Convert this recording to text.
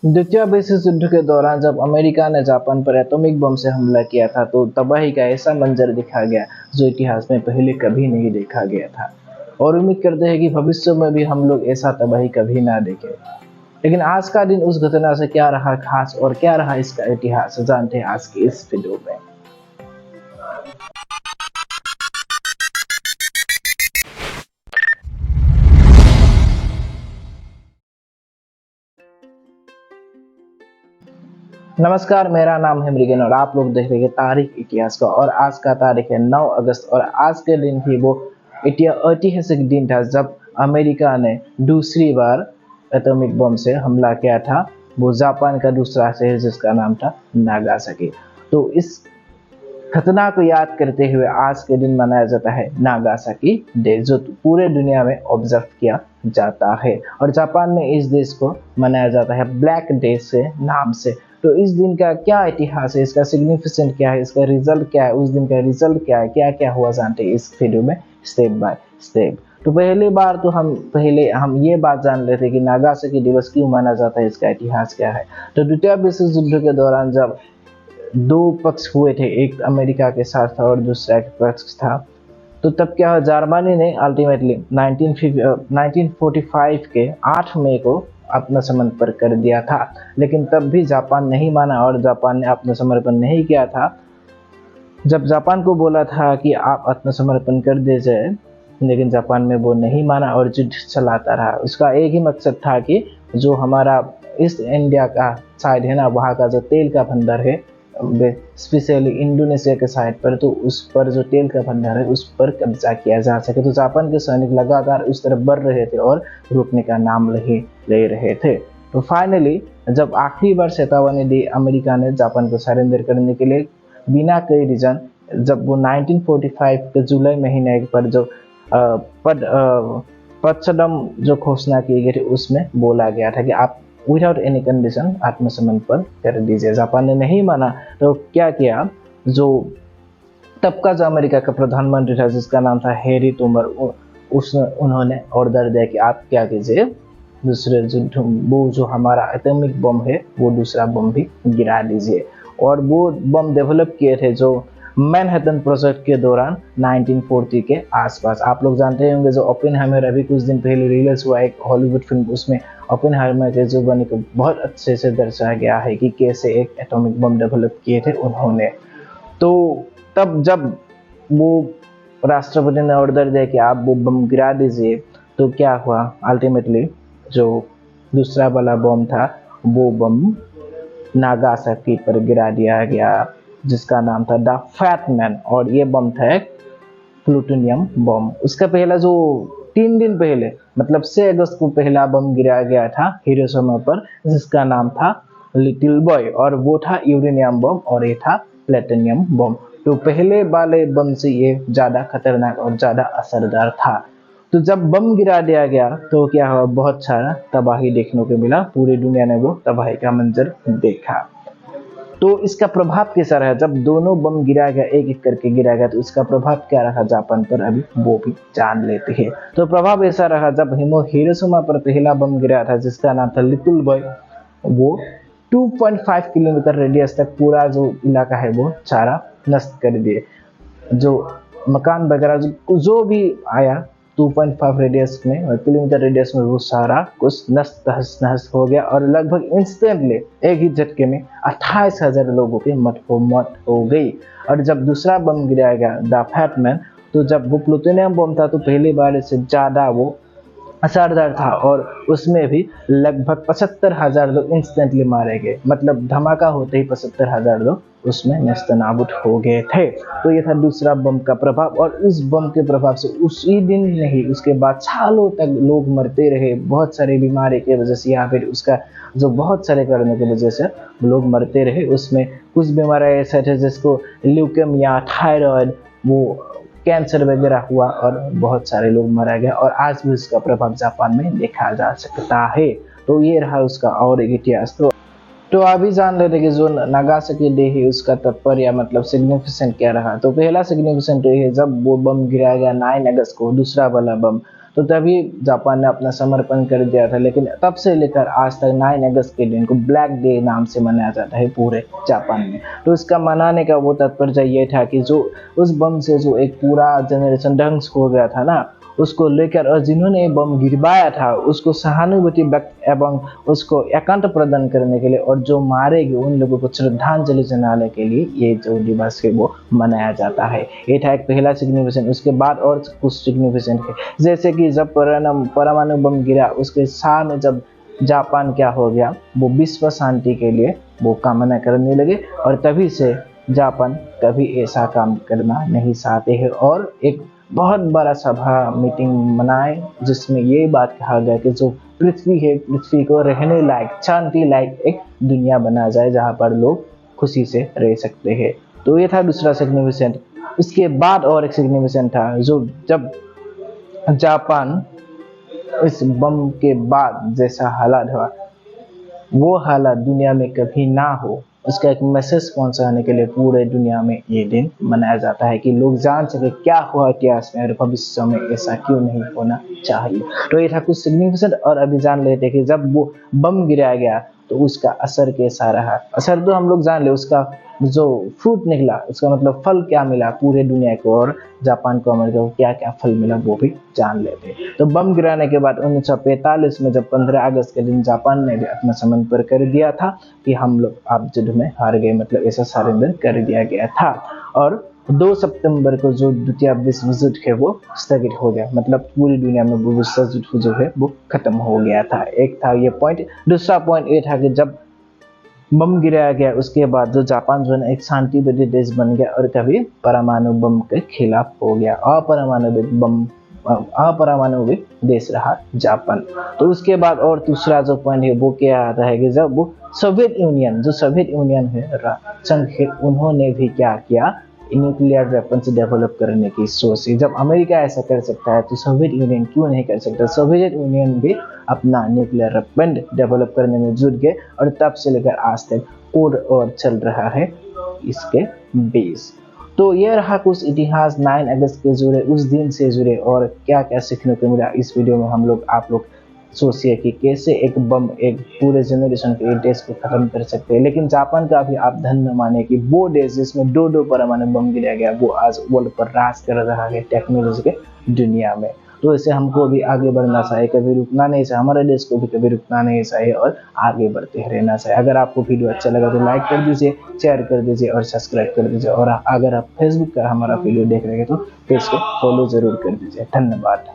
द्वितीय विश्व युद्ध के दौरान जब अमेरिका ने जापान पर एटॉमिक बम से हमला किया था तो तबाही का ऐसा मंजर दिखा गया जो इतिहास में पहले कभी नहीं देखा गया था। और उम्मीद करते हैं कि भविष्य में भी हम लोग ऐसा तबाही कभी ना देखें। लेकिन आज का दिन उस घटना से क्या रहा खास और क्या रहा इसका इतिहास, जानते हैं आज की इस वीडियो में। नमस्कार, मेरा नाम है मृगन और आप लोग देख रहे हैं तारीख इतिहास का। और आज का तारीख है 9 अगस्त और आज के दिन ही वो ऐतिहासिक दिन था जब अमेरिका ने दूसरी बार एटॉमिक बम से हमला किया था। वो जापान का दूसरा शहर जिसका नाम था नागासाकी। तो इस घटना को याद करते हुए आज के दिन मनाया जाता है नागासाकी डे, जो पूरे दुनिया में ऑब्जर्व किया जाता है। और जापान में इस देश को मनाया जाता है ब्लैक डे से नाम से। तो इस दिन का क्या इतिहास है, इसका सिग्निफिकेंट क्या है, इसका रिजल्ट क्या है, उस दिन का रिजल्ट क्या है, क्या क्या हुआ, जानते हैं इस वीडियो में स्टेप बाय स्टेप। तो पहली बार तो हम ये बात जान लेते हैं कि नागासाकी दिवस क्यों माना जाता है, इसका इतिहास क्या है। तो द्वितीय विश्व युद्ध के दौरान जब दो पक्ष हुए थे, एक अमेरिका के साथ था और दूसरा एक पक्ष था, तो तब क्या हुआ, जर्मनी ने अल्टीमेटली 1945 के 8 मई को आत्मसमर्पण कर दिया था। लेकिन तब भी जापान नहीं माना और जापान ने आत्मसमर्पण नहीं किया था। जब जापान को बोला था कि आप आत्मसमर्पण कर दीजिए, लेकिन जापान में वो नहीं माना और युद्ध चलाता रहा। उसका एक ही मकसद था कि जो हमारा ईस्ट इंडिया का साइड है ना, वहाँ का जो तेल का भंडार है, स्पेशली इंडोनेशिया के साइड पर, तो उस पर जो तेल का भंडार है उस पर कब्जा किया जा सके। तो जापान के सैनिक लगातार उस तरफ बढ़ रहे थे और रुकने का नाम नहीं ले रहे थे। तो फाइनली जब आखिरी बार चेतावनी दी अमेरिका ने जापान को सरेंडर करने के लिए बिना कोई रीजन, जब वो 1945 के जुलाई महीने पर जो पदसदम जो घोषणा की गई थी उसमें बोला गया था कि आप विदाउट एनी कंडीशन आत्मसमर्पण कर दीजिए। जापान ने नहीं माना तो क्या किया, जो तब का जो अमेरिका का प्रधानमंत्री था जिसका नाम था हैरी ट्रूमन, उन्होंने ऑर्डर दिया कि आप क्या कीजिए, दूसरे वो जो हमारा एटॉमिक बम है वो दूसरा बम भी गिरा दीजिए। और वो बम डेवलप किए थे जो मैनहट्टन प्रोजेक्ट के दौरान 1940 के आसपास। आप लोग जानते होंगे जो ओपेनहाइमर अभी कुछ दिन पहले रिलीज हुआ एक हॉलीवुड फिल्म, उसमें ओपेनहाइमर के जो बने को बहुत अच्छे से दर्शाया गया है कि कैसे एक एटॉमिक बम डेवलप किए थे उन्होंने। तो तब जब वो राष्ट्रपति ने ऑर्डर दिया कि आप वो बम गिरा दीजिए, तो क्या हुआ, अल्टीमेटली जो दूसरा वाला बम था वो बम नागासाकी पर गिरा दिया गया जिसका नाम था द फैट मैन। और ये बम था एक प्लूटोनियम बम। उसका पहला जो 3 दिन पहले मतलब 6 अगस्त को पहला बम गिराया गया था हिरोशिमा पर, जिसका नाम था लिटिल बॉय, और वो था यूरेनियम बम और ये था प्लेटोनियम बम। तो पहले वाले बम से ये ज़्यादा खतरनाक और ज़्यादा असरदार था। तो जब बम गिरा दिया गया तो क्या हुआ, बहुत सारा तबाही देखने को मिला, पूरी दुनिया ने वो तबाही का मंजर देखा। तो इसका प्रभाव कैसा रहा, जब दोनों बम गिरा गया, एक एक करके गिरा गया, तो इसका प्रभाव क्या रहा जापान पर, अभी वो भी जान लेते हैं। तो प्रभाव ऐसा रहा, जब हिरोशिमा पर पहला बम गिरा था जिसका नाम था लिटिल बॉय, वो 2.5 किलोमीटर रेडियस तक पूरा जो इलाका है वो सारा नष्ट कर दिए। जो मकान वगैरह जो भी आया 2.5 रेडियस में, किलोमीटर रेडियस में, वो सारा कुछ नष्ट तहस नहस हो गया। और लगभग इंस्टेंटली एक ही झटके में 28,000 लोगों की मौत हो गई। और जब दूसरा बम गिराया गया द फैट मैन, तो जब वो प्लूटोनियम बम था तो पहली बार से ज़्यादा वो असरदार था और उसमें भी लगभग 75,000 लोग इंस्टेंटली मारे गए। मतलब धमाका होते ही 75,000 लोग उसमें नेस्तनाबूद हो गए थे। तो ये था दूसरा बम का प्रभाव। और इस बम के प्रभाव से उसी दिन नहीं, उसके बाद सालों तक लोग मरते रहे, बहुत सारी बीमारी की वजह से या फिर उसका जो बहुत सारे कारणों की वजह से लोग मरते रहे। उसमें कुछ बीमारियाँ ऐसे थे जिसको ल्यूकेमिया, थायराइड, वो कैंसर वगैरह हुआ और बहुत सारे लोग मारा गया। और आज भी उसका प्रभाव जापान में देखा जा सकता है। तो ये रहा उसका और एक इतिहास। तो अभी जान लेते कि जो नागासाकी डे है उसका तात्पर्य मतलब सिग्निफिकेंट क्या रहा। तो पहला सिग्निफिकेंट ये है, जब वो बम गिराया गया 9 अगस्त को, दूसरा वाला बम, तो तभी जापान ने अपना समर्पण कर दिया था। लेकिन तब से लेकर आज तक 9 अगस्त के दिन को ब्लैक डे नाम से मनाया जाता है पूरे जापान में। तो इसका मनाने का वो तात्पर्य ये था कि जो उस बम से जो एक पूरा जनरेशन ध्वंस हो गया था ना, उसको लेकर और जिन्होंने बम गिरवाया था उसको सहानुभूति व्यक्त एवं उसको एकांत प्रदान करने के लिए और जो मारे गए उन लोगों को श्रद्धांजलि जनाने के लिए ये जो दिवस है वो मनाया जाता है। ये था एक पहला सिग्निफिकेशन। उसके बाद और कुछ सिग्निफिकेशन है, जैसे कि जब परमाणु बम गिरा उसके साथ में जब जापान क्या हो गया, वो विश्व शांति के लिए वो कामना करने लगे और तभी से जापान कभी ऐसा काम करना नहीं चाहते हैं और एक बहुत बड़ा सभा मीटिंग मनाए जिसमें ये बात कहा गया कि जो पृथ्वी है, पृथ्वी को रहने लायक, शांति लायक एक दुनिया बना जाए जहाँ पर लोग खुशी से रह सकते हैं। तो ये था दूसरा सिग्निफिकेंट। उसके बाद और एक सिग्निफिकेंट था, जो जब जापान इस बम के बाद जैसा हालात हुआ वो हालात दुनिया में कभी ना हो, उसका एक मैसेज पहुंचाने के लिए पूरे दुनिया में ये दिन मनाया जाता है कि लोग जान सके क्या हुआ इतिहास में और भविष्य में ऐसा क्यों नहीं होना चाहिए। तो ये था कुछ सिग्निफिकेंट। और अभी जान लेते कि जब वो बम गिराया गया तो उसका असर कैसा रहा। असर तो हम लोग जान ले, उसका जो फ्रूट निकला, उसका मतलब फल क्या मिला पूरे दुनिया को, और जापान को, अमेरिका को क्या क्या फल मिला वो भी जान लेते। तो बम गिराने के बाद 1945 में जब 15 अगस्त के दिन जापान ने भी अपना समर्पण कर दिया था कि हम लोग आप युद्ध में हार गए, मतलब ऐसा सरेंडर कर दिया गया था। और 2 सितंबर को जो द्वितीय विश्व युद्ध है वो स्थगित हो गया, मतलब पूरी दुनिया में विश्व युद्ध जो है वो खत्म हो गया था। एक था ये पॉइंट। दूसरा पॉइंट ये था कि जब बम गिराया गया उसके बाद जो जापान जो है एक शांतिवादी देश बन गया और कभी परमाणु बम के खिलाफ हो गया, अपरमाणविक देश रहा जापान। तो उसके बाद और दूसरा जो पॉइंट है वो क्या आता है कि जब वो सोवियत यूनियन है संघ है, उन्होंने भी क्या किया, न्यूक्लियर वेपन्स डेवलप करने की सोची। जब अमेरिका ऐसा कर सकता है तो सोवियत यूनियन क्यों नहीं कर सकता। सोवियत यूनियन भी अपना न्यूक्लियर वेपन डेवलप करने में जुट गए और तब से लेकर आज तक और चल रहा है इसके बेस। तो ये रहा कुछ इतिहास 9 अगस्त के जुड़े, उस दिन से जुड़े और क्या क्या सीखने को मिला। इस वीडियो में हम लोग आप लोग सोचिए कि कैसे एक बम एक पूरे जनरेशन के देश को खत्म कर सकते हैं। लेकिन जापान का भी आप धन्य माने कि वो देश जिसमें 2 परमाणु बम गिराया गया वो आज वर्ल्ड पर राज कर रहा है टेक्नोलॉजी के दुनिया में। तो इसे हमको भी आगे बढ़ना चाहिए, कभी रुकना नहीं चाहिए, हमारे देश को भी कभी रुकना नहीं चाहिए और आगे बढ़ते रहना चाहिए। अगर आपको वीडियो अच्छा लगा तो लाइक कर दीजिए, शेयर कर दीजिए और सब्सक्राइब कर दीजिए। और अगर आप फेसबुक का हमारा वीडियो देख रहे हैं तो पेज को फॉलो जरूर कर दीजिए। धन्यवाद।